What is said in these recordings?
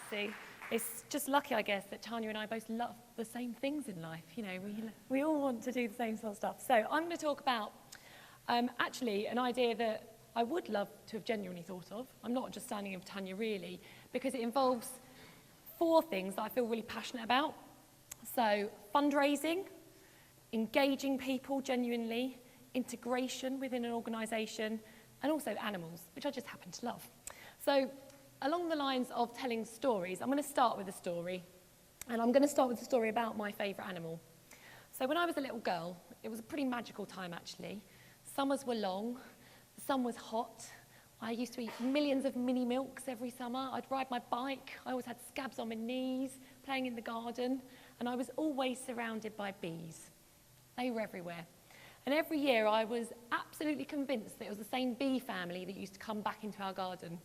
See, it's just lucky, I guess, that Tanya and I both love the same things in life. You know, we all want to do the same sort of stuff. So I'm going to talk about actually an idea that I would love to have genuinely thought of. I'm not just standing in for Tanya, really, because it involves 4 things that I feel really passionate about. So fundraising, engaging people genuinely, integration within an organisation, and also animals, which I just happen to love. So along the lines of telling stories, I'm going to start with a story, and I'm going to start with a story about my favourite animal. So when I was a little girl, it was a pretty magical time, actually. Summers were long, the sun was hot. I used to eat millions of mini milks every summer. I'd ride my bike. I always had scabs on my knees, playing in the garden, and I was always surrounded by bees. They were everywhere. And every year I was absolutely convinced that it was the same bee family that used to come back into our garden.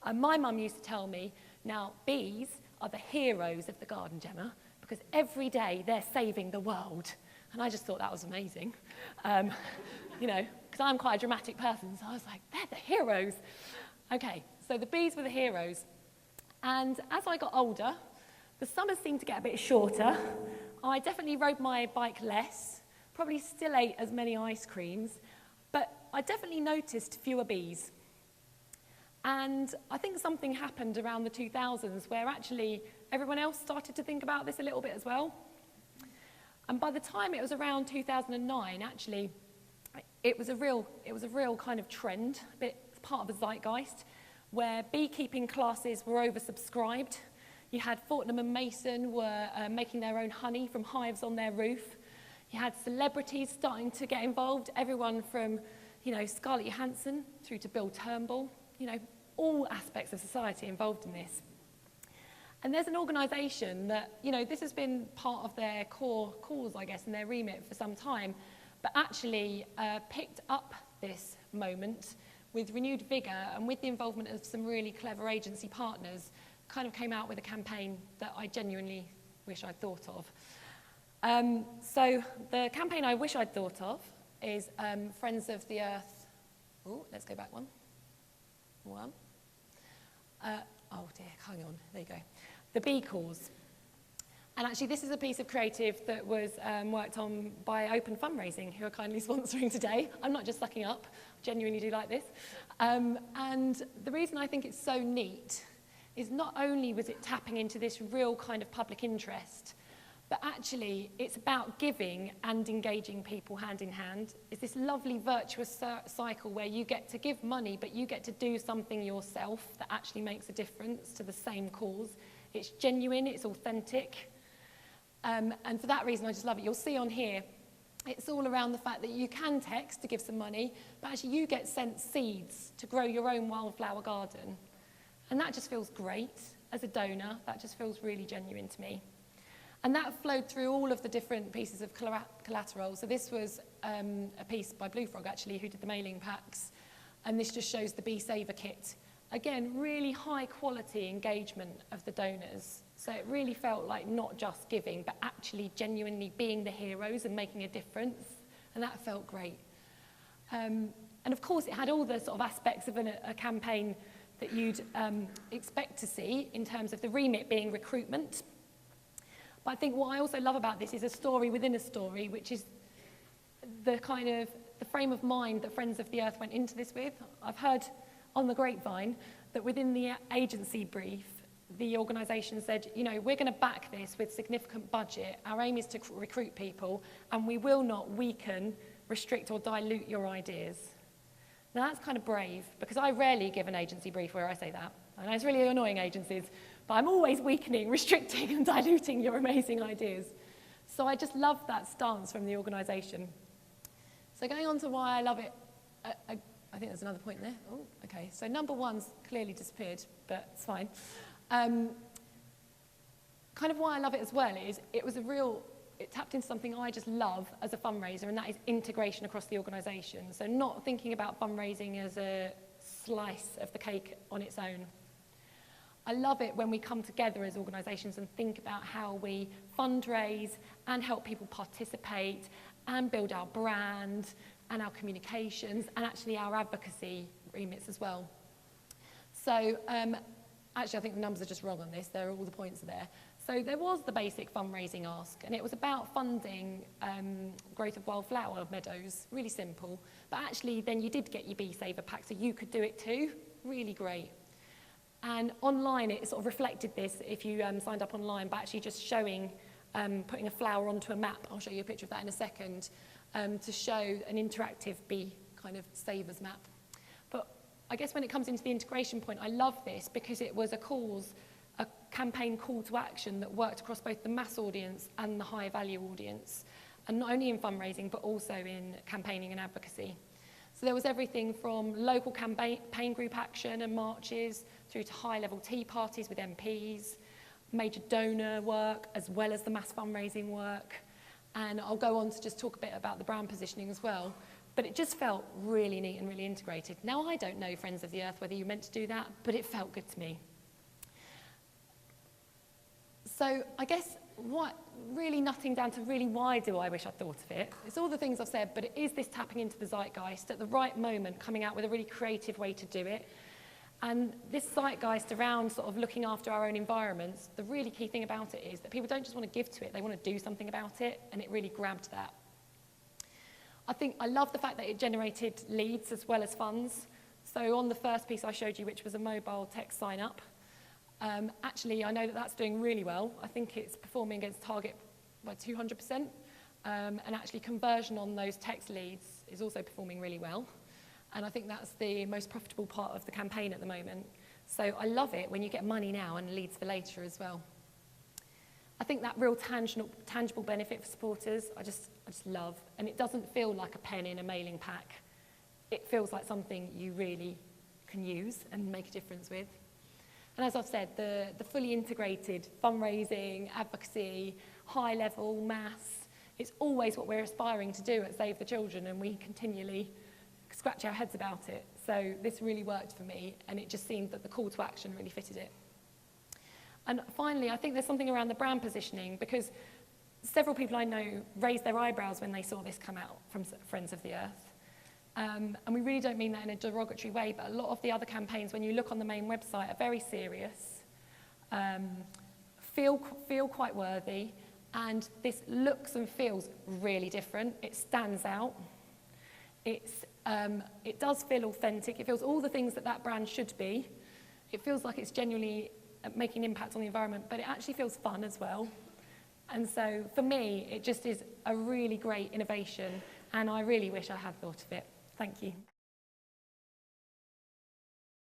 And my mum used to tell me, now bees are the heroes of the garden, Gemma, because every day they're saving the world. And I just thought that was amazing, you know, because I'm quite a dramatic person, so I was like, they're the heroes. Okay, so the bees were the heroes. And as I got older, the summers seemed to get a bit shorter. I definitely rode my bike less, probably still ate as many ice creams, but I definitely noticed fewer bees. And I think something happened around the 2000s where actually everyone else started to think about this a little bit as well. And by the time it was around 2009, actually, it was a real kind of trend, a bit part of a zeitgeist, where beekeeping classes were oversubscribed. You had Fortnum and Mason were making their own honey from hives on their roof. You had celebrities starting to get involved, everyone from, you know, Scarlett Johansson through to Bill Turnbull, you know, all aspects of society involved in this. And there's an organisation that, you know, this has been part of their core cause, I guess, and their remit for some time, but actually picked up this moment with renewed vigour and with the involvement of some really clever agency partners, kind of came out with a campaign that I genuinely wish I'd thought of. So the campaign I wish I'd thought of is Friends of the Earth. Oh, let's go back one. Oh dear, hang on, there you go. The Bee Cause. And actually this is a piece of creative that was worked on by Open Fundraising, who are kindly sponsoring today. I'm not just sucking up, I genuinely do like this. And the reason I think it's so neat is not only was it tapping into this real kind of public interest, but actually it's about giving and engaging people hand in hand. It's this lovely virtuous cycle where you get to give money, but you get to do something yourself that actually makes a difference to the same cause. It's genuine, it's authentic. And for that reason, I just love it. You'll see on here, it's all around the fact that you can text to give some money, but actually you get sent seeds to grow your own wildflower garden. And that just feels great as a donor. That just feels really genuine to me. And that flowed through all of the different pieces of collateral. So this was a piece by Blue Frog, actually, who did the mailing packs. And this just shows the Bee Saver kit. Again, really high quality engagement of the donors. So it really felt like not just giving, but actually genuinely being the heroes and making a difference. And that felt great. And of course, it had all the sort of aspects of a campaign that you'd expect to see in terms of the remit being recruitment. But I think what I also love about this is a story within a story, which is the kind of the frame of mind that Friends of the Earth went into this with. I've heard on the grapevine that within the agency brief, the organisation said, you know, we're going to back this with significant budget. Our aim is to recruit people, and we will not weaken, restrict or dilute your ideas. Now that's kind of brave, because I rarely give an agency brief where I say that. I know it's really annoying, agencies, but I'm always weakening, restricting and diluting your amazing ideas. So I just love that stance from the organisation. So going on to why I love it, I think there's another point there. Oh, okay. So number one's clearly disappeared, but it's fine. Kind of why I love it as well is it tapped into something I just love as a fundraiser, and that is integration across the organisation. So not thinking about fundraising as a slice of the cake on its own. I love it when we come together as organisations and think about how we fundraise and help people participate and build our brand and our communications and actually our advocacy remits as well. So actually, I think the numbers are just wrong on this. All the points are there. So there was the basic fundraising ask, and it was about funding growth of wildflower meadows, really simple. But actually, then you did get your Bee Saver pack, so you could do it too. Really great. And online, it sort of reflected this if you signed up online, but actually just showing, putting a flower onto a map. I'll show you a picture of that in a second, to show an interactive bee kind of savers map. But I guess when it comes into the integration point, I love this because it was a campaign call to action that worked across both the mass audience and the high value audience, and not only in fundraising, but also in campaigning and advocacy. So there was everything from local campaign group action and marches through to high-level tea parties with MPs, major donor work, as well as the mass fundraising work. And I'll go on to just talk a bit about the brand positioning as well. But it just felt really neat and really integrated. Now, I don't know, Friends of the Earth, whether you meant to do that, but it felt good to me. So I guess really nutting down to really why do I wish I'd thought of it. It's all the things I've said, but it is this tapping into the zeitgeist at the right moment, coming out with a really creative way to do it. And this zeitgeist around sort of looking after our own environments, the really key thing about it is that people don't just want to give to it, they want to do something about it, and it really grabbed that. I love the fact that it generated leads as well as funds. So on the first piece I showed you, which was a mobile text sign up, actually, I know that that's doing really well. I think it's performing against target by 200%. And actually, conversion on those text leads is also performing really well. And I think that's the most profitable part of the campaign at the moment. So I love it when you get money now and leads for later as well. I think that real tangible benefit for supporters, I just love. And it doesn't feel like a pen in a mailing pack. It feels like something you really can use and make a difference with. And as I've said, the fully integrated fundraising, advocacy, high level, mass, it's always what we're aspiring to do at Save the Children, and we continually scratch our heads about it. So this really worked for me, and it just seemed that the call to action really fitted it. And finally, I think there's something around the brand positioning, because several people I know raised their eyebrows when they saw this come out from Friends of the Earth. And we really don't mean that in a derogatory way, but a lot of the other campaigns, when you look on the main website, are very serious, feel quite worthy, and this looks and feels really different. It stands out. It does feel authentic. It feels all the things that that brand should be. It feels like it's genuinely making an impact on the environment, but it actually feels fun as well. And so for me, it just is a really great innovation, and I really wish I had thought of it. Thank you.